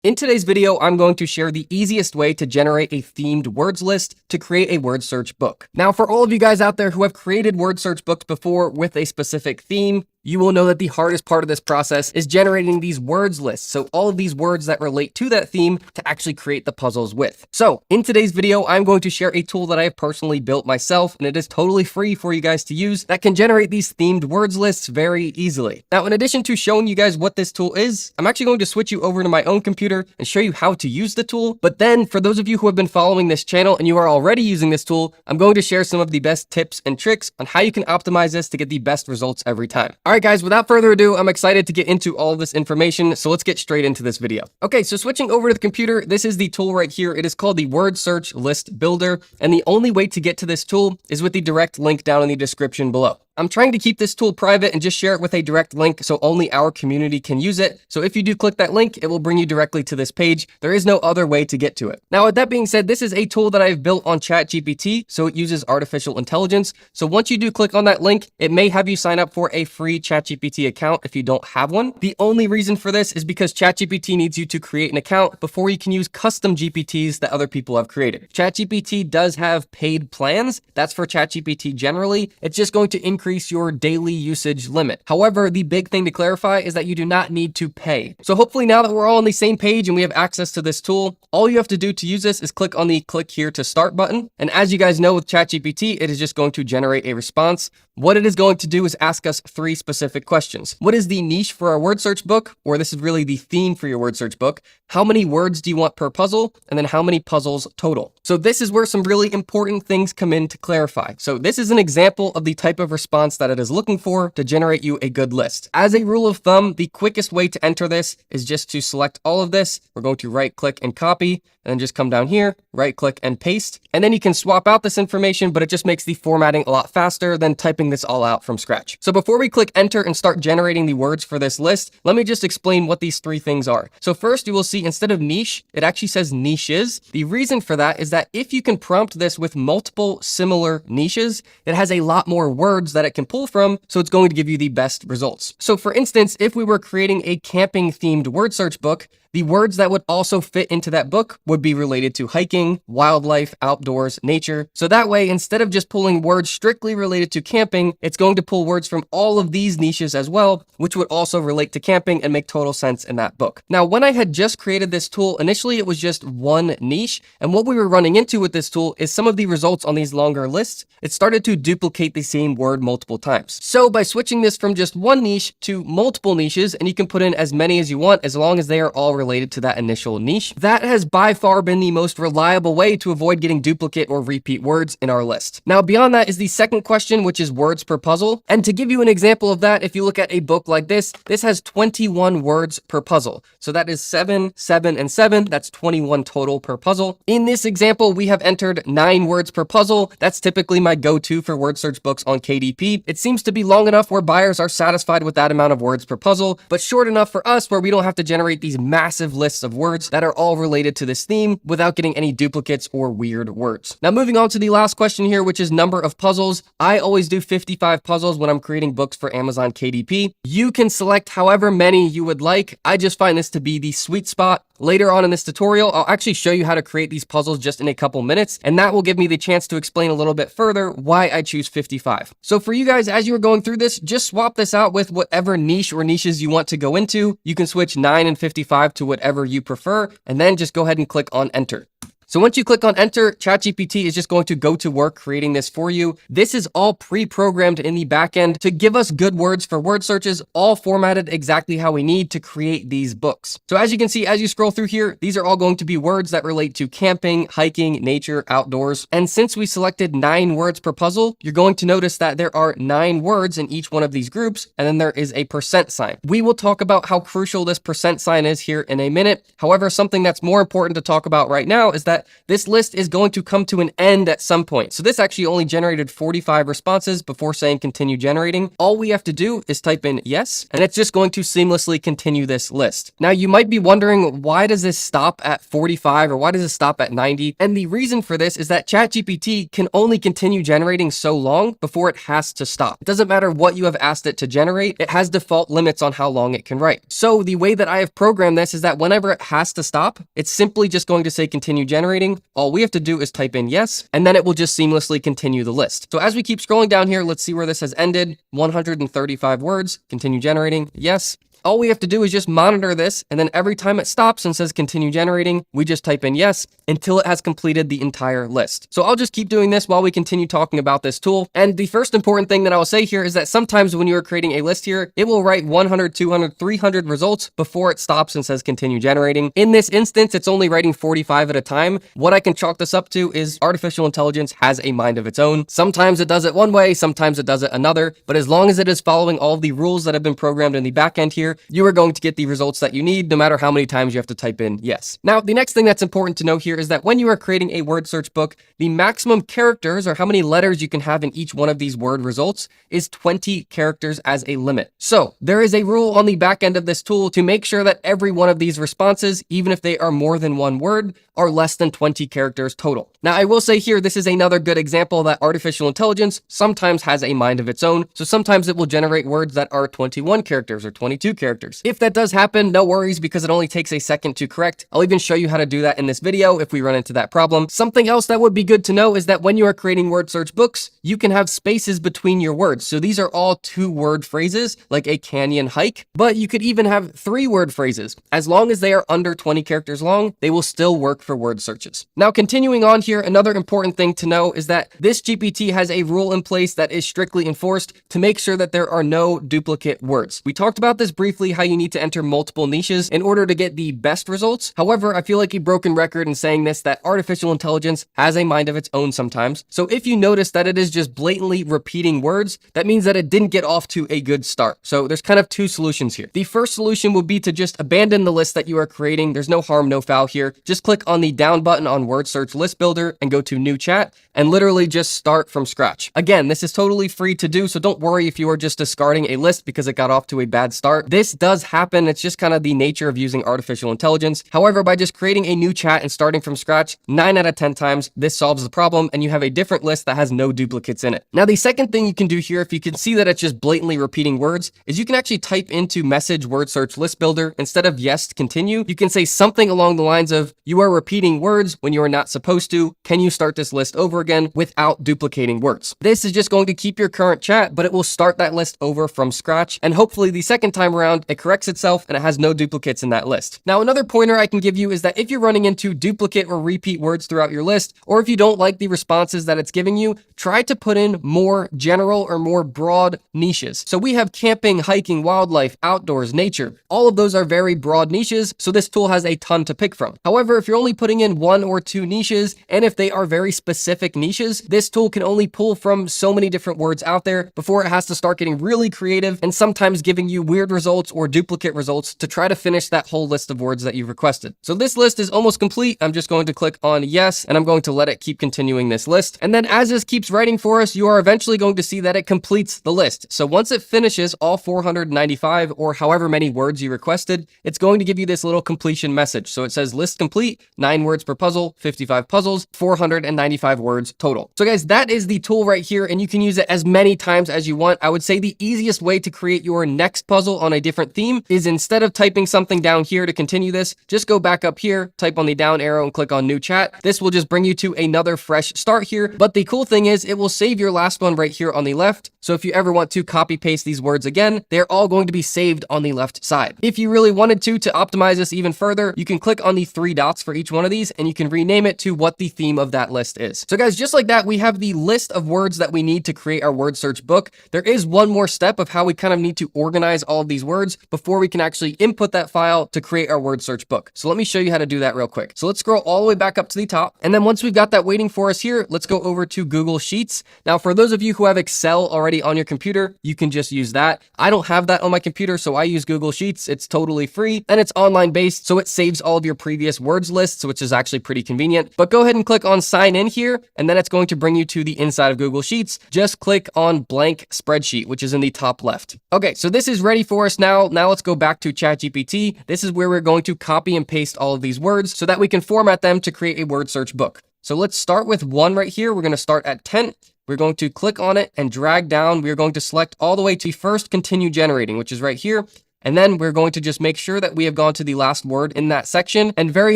In today's video, I'm going to share the easiest way to generate a themed words list to create a word search book. Now, for all of you guys out there who have created word search books before with a specific theme, you will know that the hardest part of this process is generating these words lists. So all of these words that relate to that theme to actually create the puzzles with. So in today's video, I'm going to share a tool that I have personally built myself, and it is totally free for you guys to use that can generate these themed words lists very easily. Now, in addition to showing you guys what this tool is, I'm actually going to switch you over to my own computer and show you how to use the tool. But then for those of you who have been following this channel and you are already using this tool, I'm going to share some of the best tips and tricks on how you can optimize this to get the best results every time. All right, guys, without further ado, I'm excited to get into all of this information. So let's get straight into this video. Okay, so switching over to the computer, this is the tool right here. It is called the Word Search List Builder. And the only way to get to this tool is with the direct link down in the description below. I'm trying to keep this tool private and just share it with a direct link so only our community can use it. So if you do click that link, it will bring you directly to this page. There is no other way to get to it. Now, with that being said, this is a tool that I've built on ChatGPT, so it uses artificial intelligence. So once you do click on that link, it may have you sign up for a free ChatGPT account if you don't have one. The only reason for this is because ChatGPT needs you to create an account before you can use custom GPTs that other people have created. ChatGPT does have paid plans. That's for ChatGPT generally. It's just going to increase your daily usage limit. However, the big thing to clarify is that you do not need to pay. So hopefully now that we're all on the same page and we have access to this tool, all you have to do to use this is click on the click here to start button. And as you guys know with ChatGPT, it is just going to generate a response. What it is going to do is ask us 3 specific questions. What is the niche for our word search book? Or this is really the theme for your word search book. How many words do you want per puzzle? And then how many puzzles total? So this is where some really important things come in to clarify. So this is an example of the type of response that it is looking for to generate you a good list. As a rule of thumb, the quickest way to enter this is just to select all of this. We're going to right click and copy, and then just come down here, right click and paste. And then you can swap out this information, but it just makes the formatting a lot faster than typing this all out from scratch. So before we click enter and start generating the words for this list, let me just explain what these 3 things are. So first you will see instead of niche, it actually says niches. The reason for that is that if you can prompt this with multiple similar niches, it has a lot more words that it can pull from, so it's going to give you the best results. So for instance, if we were creating a camping themed word search book, the words that would also fit into that book would be related to hiking, wildlife, outdoors, nature. So that way, instead of just pulling words strictly related to camping, it's going to pull words from all of these niches as well, which would also relate to camping and make total sense in that book. Now, when I had just created this tool, initially it was just one niche. And what we were running into with this tool is some of the results on these longer lists, it started to duplicate the same word multiple times. So by switching this from just one niche to multiple niches, and you can put in as many as you want, as long as they are all related to that initial niche, that has by far been the most reliable way to avoid getting duplicate or repeat words in our list. Now, beyond that is the second question, which is words per puzzle. And to give you an example of that, if you look at a book like this has 21 words per puzzle. So that is 7, 7, and 7. That's 21 total per puzzle. In this example, we have entered 9 words per puzzle. That's typically my go-to for word search books on KDP. It seems to be long enough where buyers are satisfied with that amount of words per puzzle, but short enough for us where we don't have to generate these massive lists of words that are all related to this theme without getting any duplicates or weird words. Now, moving on to the last question here, which is number of puzzles. I always do 55 puzzles when I'm creating books for Amazon KDP. You can select however many you would like. I just find this to be the sweet spot. Later on in this tutorial, I'll actually show you how to create these puzzles just in a couple minutes, and that will give me the chance to explain a little bit further why I choose 55. So for you guys, as you are going through this, just swap this out with whatever niche or niches you want to go into. You can switch 9 and 55 to whatever you prefer, and then just go ahead and click on enter. So once you click on enter, ChatGPT is just going to go to work creating this for you. This is all pre-programmed in the backend to give us good words for word searches, all formatted exactly how we need to create these books. So as you can see, as you scroll through here, these are all going to be words that relate to camping, hiking, nature, outdoors. And since we selected 9 words per puzzle, you're going to notice that there are 9 words in each one of these groups, and then there is a percent sign. We will talk about how crucial this percent sign is here in a minute. However, something that's more important to talk about right now is that that this list is going to come to an end at some point. So this actually only generated 45 responses before saying continue generating. All we have to do is type in yes, and it's just going to seamlessly continue this list. Now you might be wondering, why does this stop at 45 or why does it stop at 90? And the reason for this is that ChatGPT can only continue generating so long before it has to stop. It doesn't matter what you have asked it to generate, it has default limits on how long it can write. So the way that I have programmed this is that whenever it has to stop, it's simply just going to say continue generating. All we have to do is type in yes, and then it will just seamlessly continue the list. So as we keep scrolling down here, let's see where this has ended. 135 words, continue generating, yes. All we have to do is just monitor this, and then every time it stops and says continue generating, we just type in yes until it has completed the entire list. So I'll just keep doing this while we continue talking about this tool. And the first important thing that I will say here is that sometimes when you are creating a list here, it will write 100, 200, 300 results before it stops and says continue generating. In this instance, it's only writing 45 at a time. What I can chalk this up to is artificial intelligence has a mind of its own. Sometimes it does it one way, sometimes it does it another, but as long as it is following all of the rules that have been programmed in the back end here, you are going to get the results that you need no matter how many times you have to type in yes. Now, the next thing that's important to know here is that when you are creating a word search book, the maximum characters or how many letters you can have in each one of these word results is 20 characters as a limit. So there is a rule on the back end of this tool to make sure that every one of these responses, even if they are more than one word, are less than 20 characters total. Now, I will say here, this is another good example that artificial intelligence sometimes has a mind of its own. So sometimes it will generate words that are 21 characters or 22 characters. If that does happen, no worries, because it only takes a second to correct. I'll even show you how to do that in this video if we run into that problem. Something else that would be good to know is that when you are creating word search books, you can have spaces between your words. So these are all 2-word phrases, like a canyon hike, but you could even have 3-word phrases. As long as they are under 20 characters long, they will still work for word searches. Now, continuing on here, another important thing to know is that this GPT has a rule in place that is strictly enforced to make sure that there are no duplicate words. We talked about this briefly, how you need to enter multiple niches in order to get the best results. However, I feel like a broken record in saying this, that artificial intelligence has a mind of its own sometimes. So if you notice that it is just blatantly repeating words, that means that it didn't get off to a good start. So there's kind of 2 solutions here. The first solution would be to just abandon the list that you are creating. There's no harm, no foul here. Just click on the down button on Word Search List Builder and go to New Chat and literally just start from scratch. Again, this is totally free to do, so don't worry if you are just discarding a list because it got off to a bad start. This does happen. It's just kind of the nature of using artificial intelligence. However, by just creating a new chat and starting from scratch, 9 out of 10 times, this solves the problem and you have a different list that has no duplicates in it. Now, the second thing you can do here, if you can see that it's just blatantly repeating words, is you can actually type into message Word Search List Builder. Instead of yes, continue, you can say something along the lines of, you are repeating words when you are not supposed to. Can you start this list over again without duplicating words? This is just going to keep your current chat, but it will start that list over from scratch. And hopefully the second time around, it corrects itself and it has no duplicates in that list. Now, another pointer I can give you is that if you're running into duplicate or repeat words throughout your list, or if you don't like the responses that it's giving you, try to put in more general or more broad niches. So we have camping, hiking, wildlife, outdoors, nature. All of those are very broad niches, so this tool has a ton to pick from. However, if you're only putting in 1 or 2 niches, and if they are very specific niches, this tool can only pull from so many different words out there before it has to start getting really creative and sometimes giving you weird results or duplicate results to try to finish that whole list of words that you've requested. So this list is almost complete. I'm just going to click on yes, and I'm going to let it keep continuing this list. And then as this keeps writing for us, you are eventually going to see that it completes the list. So once it finishes all 495 or however many words you requested, it's going to give you this little completion message. So it says list complete, 9 words per puzzle, 55 puzzles, 495 words total. So guys, that is the tool right here, and you can use it as many times as you want. I would say the easiest way to create your next puzzle on a different theme is, instead of typing something down here to continue this, just go back up here, type on the down arrow and click on new chat. This will just bring you to another fresh start here. But the cool thing is it will save your last one right here on the left. So if you ever want to copy paste these words again, they're all going to be saved on the left side. If you really wanted to optimize this even further, you can click on the 3 dots for each one of these and you can rename it to what the theme of that list is. So guys, just like that, we have the list of words that we need to create our word search book. There is one more step of how we kind of need to organize all of these words. words before we can actually input that file to create our word search book. So let me show you how to do that real quick. So let's scroll all the way back up to the top. And then once we've got that waiting for us here, let's go over to Google Sheets. Now, for those of you who have Excel already on your computer, you can just use that. I don't have that on my computer, so I use Google Sheets. It's totally free and it's online based, so it saves all of your previous words lists, which is actually pretty convenient. But go ahead and click on sign in here, and then it's going to bring you to the inside of Google Sheets. Just click on blank spreadsheet, which is in the top left. Okay, so this is ready for us now. Now let's go back to ChatGPT. This is where we're going to copy and paste all of these words so that we can format them to create a word search book. So let's start with one right here. We're going to start at 10. We're going to click on it and drag down. We're going to select all the way to first continue generating, which is right here. And then we're going to just make sure that we have gone to the last word in that section. And very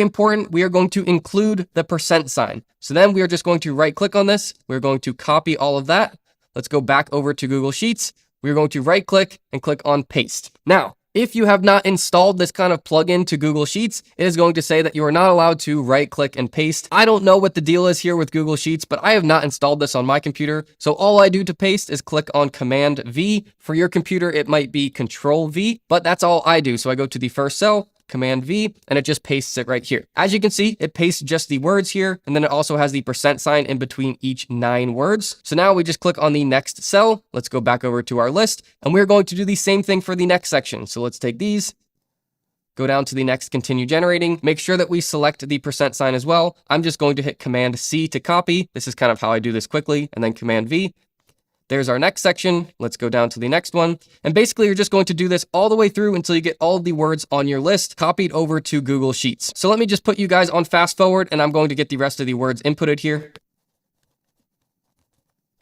important, we are going to include the %sign. So then we are just going to right click on this. We're going to copy all of that. Let's go back over to Google Sheets. We're going to right click and click on paste. Now, if you have not installed this kind of plugin to Google Sheets, it is going to say that you are not allowed to right click and paste. I don't know what the deal is here with Google Sheets, but I have not installed this on my computer. So all I do to paste is click on Command V. For your computer, it might be Control V, but that's all I do. So I go to the first cell, Command V, and it just pastes it right here. As you can see, it pastes just the words here, and then it also has the % in between each 9 words. So now we just click on the next cell. Let's go back over to our list, and we're going to do the same thing for the next section. So let's take these, go down to the next continue generating, make sure that we select the % as well. I'm just going to hit Command C to copy. This is kind of how I do this quickly, and then Command V. There's our next section. Let's go down to the next one. And basically, you're just going to do this all the way through until you get all of the words on your list copied over to Google Sheets. So let me just put you guys on fast forward, and I'm going to get the rest of the words inputted here.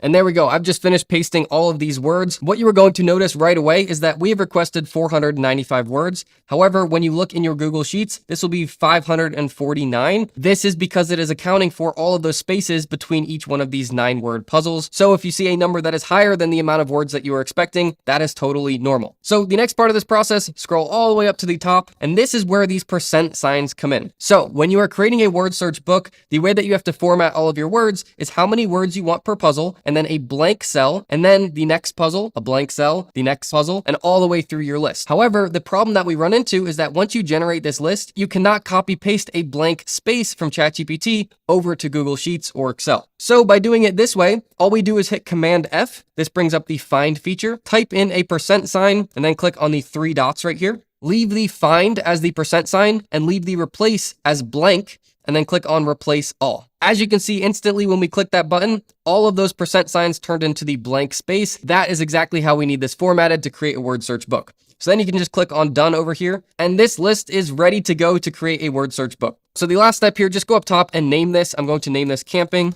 And there we go. I've just finished pasting all of these words. What you are going to notice right away is that we have requested 495 words. However, when you look in your Google Sheets, this will be 549. This is because it is accounting for all of those spaces between each one of these 9-word puzzles. So if you see a number that is higher than the amount of words that you are expecting, that is totally normal. So the next part of this process, scroll all the way up to the top, and this is where these % signs come in. So when you are creating a word search book, the way that you have to format all of your words is how many words you want per puzzle, and then a blank cell, and then the next puzzle, a blank cell, the next puzzle, and all the way through your list. However, the problem that we run into is that once you generate this list, you cannot copy paste a blank space from ChatGPT over to Google Sheets or Excel. So by doing it this way, all we do is hit Command F. This brings up the find feature, type in a %sign, and then click on the 3 dots right here. Leave the find as the %sign and leave the replace as blank, and then click on replace all. As you can see instantly when we click that button, all of those % signs turned into the blank space. That is exactly how we need this formatted to create a word search book. So then you can just click on done over here, and this list is ready to go to create a word search book. So the last step here, just go up top and name this. I'm going to name this camping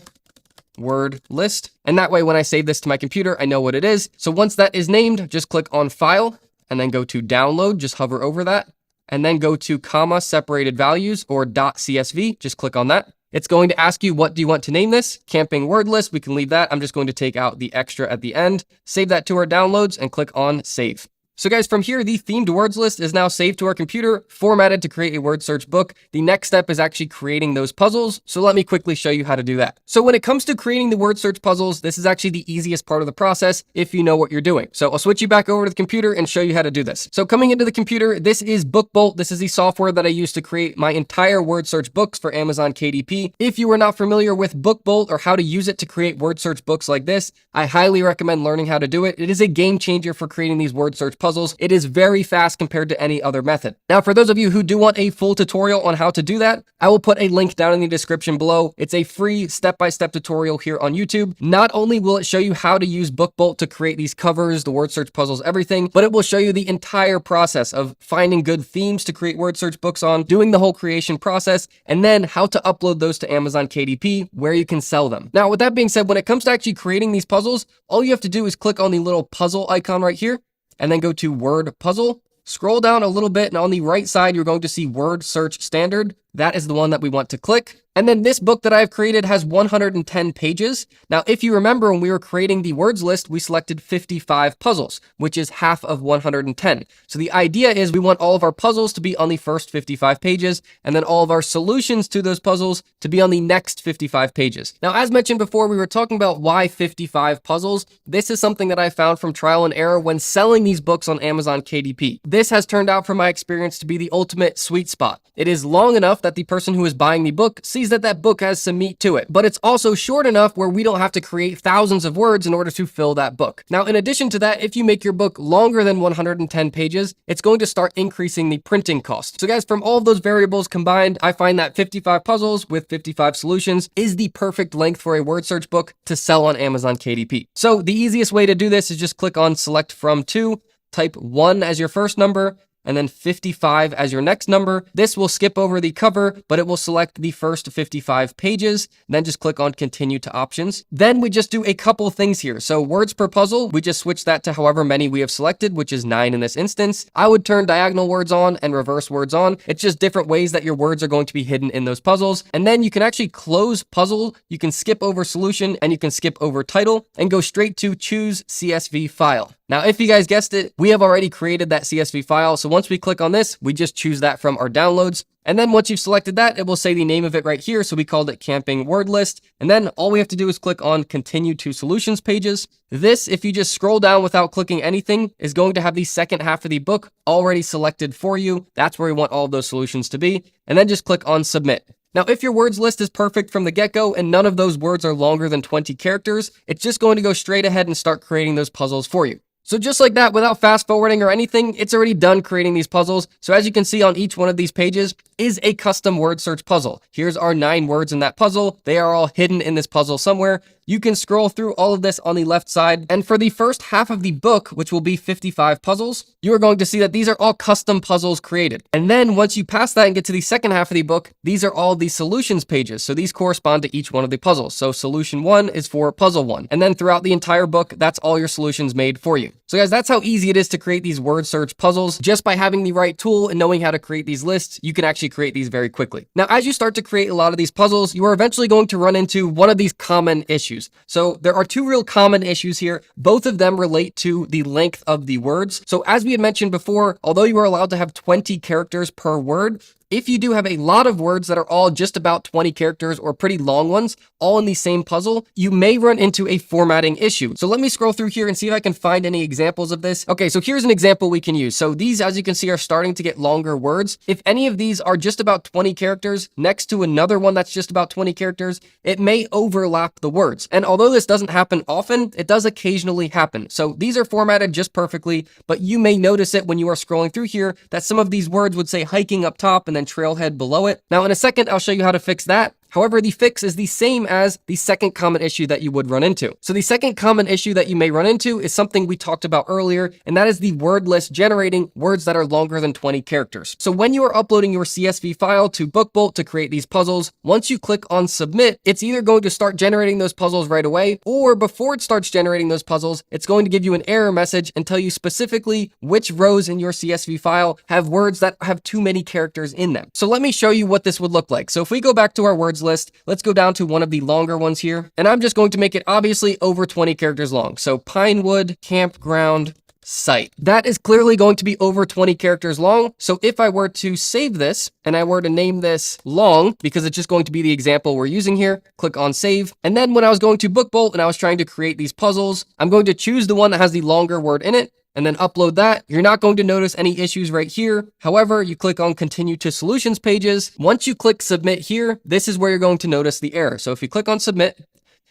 word list. And that way, when I save this to my computer, I know what it is. So once that is named, just click on file and then go to download, just hover over that. And then go to comma separated values or .csv, just click on that. It's going to ask you, what do you want to name this? Camping word list, we can leave that. I'm just going to take out the extra at the end, save that to our downloads and click on save. So guys, from here, the themed words list is now saved to our computer, formatted to create a word search book. The next step is actually creating those puzzles. So let me quickly show you how to do that. So when it comes to creating the word search puzzles, this is actually the easiest part of the process if you know what you're doing. So I'll switch you back over to the computer and show you how to do this. So coming into the computer, this is BookBolt. This is the software that I use to create my entire word search books for Amazon KDP. If you are not familiar with BookBolt or how to use it to create word search books like this, I highly recommend learning how to do it. It is a game changer for creating these word search puzzles. It is very fast compared to any other method. Now, for those of you who do want a full tutorial on how to do that, I will put a link down in the description below. It's a free step-by-step tutorial here on YouTube. Not only will it show you how to use BookBolt to create these covers, the word search puzzles, everything, but it will show you the entire process of finding good themes to create word search books on, doing the whole creation process, and then how to upload those to Amazon KDP, where you can sell them. Now, with that being said, when it comes to actually creating these puzzles, all you have to do is click on the little puzzle icon right here, and then go to word puzzle, scroll down a little bit, and on the right side, you're going to see word search standard. that is the one that we want to click. And then this book that I've created has 110 pages. Now, if you remember when we were creating the words list, we selected 55 puzzles, which is half of 110. So the idea is we want all of our puzzles to be on the first 55 pages, and then all of our solutions to those puzzles to be on the next 55 pages. Now, as mentioned before, we were talking about why 55 puzzles. This is something that I found from trial and error when selling these books on Amazon KDP. This has turned out from my experience to be the ultimate sweet spot. It is long enough that the person who is buying the book sees that book has some meat to it, but it's also short enough where we don't have to create thousands of words in order to fill that book. Now, in addition to that, if you make your book longer than 110 pages, it's going to start increasing the printing cost. So guys, from all of those variables combined, I find that 55 puzzles with 55 solutions is the perfect length for a word search book to sell on Amazon KDP. So the easiest way to do this is just click on select from to, type 1 as your first number, and then 55 as your next number. This will skip over the cover, but it will select the first 55 pages. Then just click on continue to options. Then we just do a couple things here. So words per puzzle, we just switch that to however many we have selected, which is 9 in this instance. I would turn diagonal words on and reverse words on. It's just different ways that your words are going to be hidden in those puzzles. And then you can actually close puzzle, you can skip over solution, and you can skip over title and go straight to choose CSV file. Now, if you guys guessed it, we have already created that CSV file. So once we click on this, we just choose that from our downloads. And then once you've selected that, it will say the name of it right here. So we called it Camping Word List. And then all we have to do is click on Continue to Solutions pages. This, if you just scroll down without clicking anything, is going to have the second half of the book already selected for you. That's where we want all of those solutions to be. And then just click on Submit. Now, if your words list is perfect from the get-go and none of those words are longer than 20 characters, it's just going to go straight ahead and start creating those puzzles for you. So just like that, without fast forwarding or anything, it's already done creating these puzzles. So as you can see on each one of these pages is a custom word search puzzle. Here's our 9 words in that puzzle. They are all hidden in this puzzle somewhere. You can scroll through all of this on the left side. And for the first half of the book, which will be 55 puzzles, you are going to see that these are all custom puzzles created. And then once you pass that and get to the second half of the book, these are all the solutions pages. So these correspond to each one of the puzzles. So solution 1 is for puzzle 1. And then throughout the entire book, that's all your solutions made for you. So guys, that's how easy it is to create these word search puzzles. Just by having the right tool and knowing how to create these lists, you can actually create these very quickly. Now, as you start to create a lot of these puzzles, you are eventually going to run into one of these common issues. So there are 2 real common issues here. Both of them relate to the length of the words. So as we had mentioned before, although you are allowed to have 20 characters per word, if you do have a lot of words that are all just about 20 characters or pretty long ones, all in the same puzzle, you may run into a formatting issue. So let me scroll through here and see if I can find any examples of this. Okay, so here's an example we can use. So these, as you can see, are starting to get longer words. If any of these are just about 20 characters next to another one that's just about 20 characters, it may overlap the words. And although this doesn't happen often, it does occasionally happen. So these are formatted just perfectly, but you may notice it when you are scrolling through here that some of these words would say hiking up top and then trailhead below it. Now, in a second, I'll show you how to fix that. However, the fix is the same as the second common issue that you would run into. So the second common issue that you may run into is something we talked about earlier, and that is the word list generating words that are longer than 20 characters. So when you are uploading your CSV file to BookBolt to create these puzzles, once you click on submit, it's either going to start generating those puzzles right away, or before it starts generating those puzzles, it's going to give you an error message and tell you specifically which rows in your CSV file have words that have too many characters in them. So let me show you what this would look like. So if we go back to our words list, let's go down to one of the longer ones here, and I'm just going to make it obviously over 20 characters long. So Pinewood Campground Site. That is clearly going to be over 20 characters long. So if I were to save this and I were to name this long, because it's just going to be the example we're using here, click on save. And then when I was going to BookBolt and I was trying to create these puzzles, I'm going to choose the one that has the longer word in it and then upload that. You're not going to notice any issues right here. However, you click on continue to solutions pages. Once you click submit here, this is where you're going to notice the error. So if you click on submit,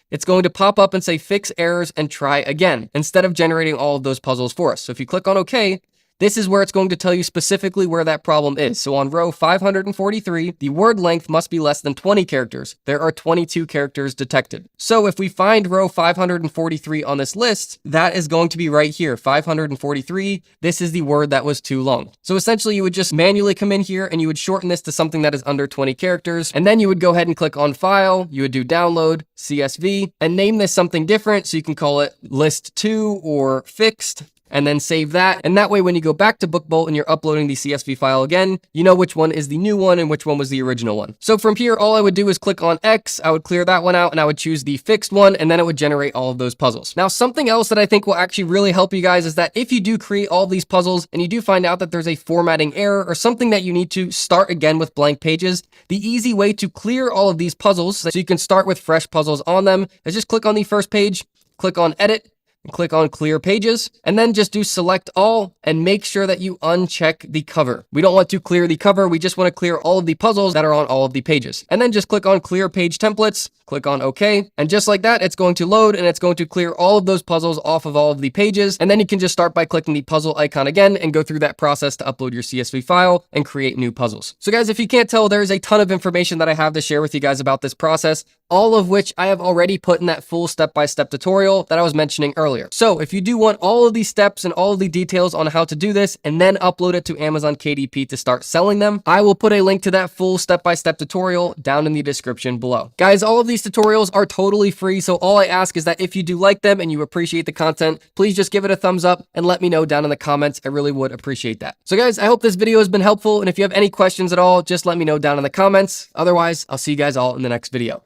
it's going to pop up and say fix errors and try again, instead of generating all of those puzzles for us. So if you click on OK, this is where it's going to tell you specifically where that problem is. So on row 543, the word length must be less than 20 characters. There are 22 characters detected. So if we find row 543 on this list, that is going to be right here, 543. This is the word that was too long. So essentially you would just manually come in here and you would shorten this to something that is under 20 characters. And then you would go ahead and click on file. You would do download CSV and name this something different. So you can call it list 2 or fixed. and then save that. And that way, when you go back to BookBolt and you're uploading the CSV file again, you know which one is the new one and which one was the original one. So from here, all I would do is click on X, I would clear that one out, and I would choose the fixed one, and then it would generate all of those puzzles. Now, something else that I think will actually really help you guys is that if you do create all of these puzzles and you do find out that there's a formatting error or something that you need to start again with blank pages, the easy way to clear all of these puzzles so you can start with fresh puzzles on them is just click on the first page, click on Edit, and click on Clear Pages, and then just do Select All and make sure that you uncheck the cover. We don't want to clear the cover, we just want to clear all of the puzzles that are on all of the pages. And then just click on Clear Page Templates, click on OK, and just like that, it's going to load and it's going to clear all of those puzzles off of all of the pages, and then you can just start by clicking the puzzle icon again and go through that process to upload your CSV file and create new puzzles. So guys, if you can't tell, there is a ton of information that I have to share with you guys about this process, all of which I have already put in that full step-by-step tutorial that I was mentioning earlier. So if you do want all of these steps and all of the details on how to do this and then upload it to Amazon KDP to start selling them, I will put a link to that full step-by-step tutorial down in the description below. Guys, all of these tutorials are totally free, so all I ask is that if you do like them and you appreciate the content, please just give it a thumbs up and let me know down in the comments. I really would appreciate that. So guys, I hope this video has been helpful, and if you have any questions at all, just let me know down in the comments. Otherwise, I'll see you guys all in the next video.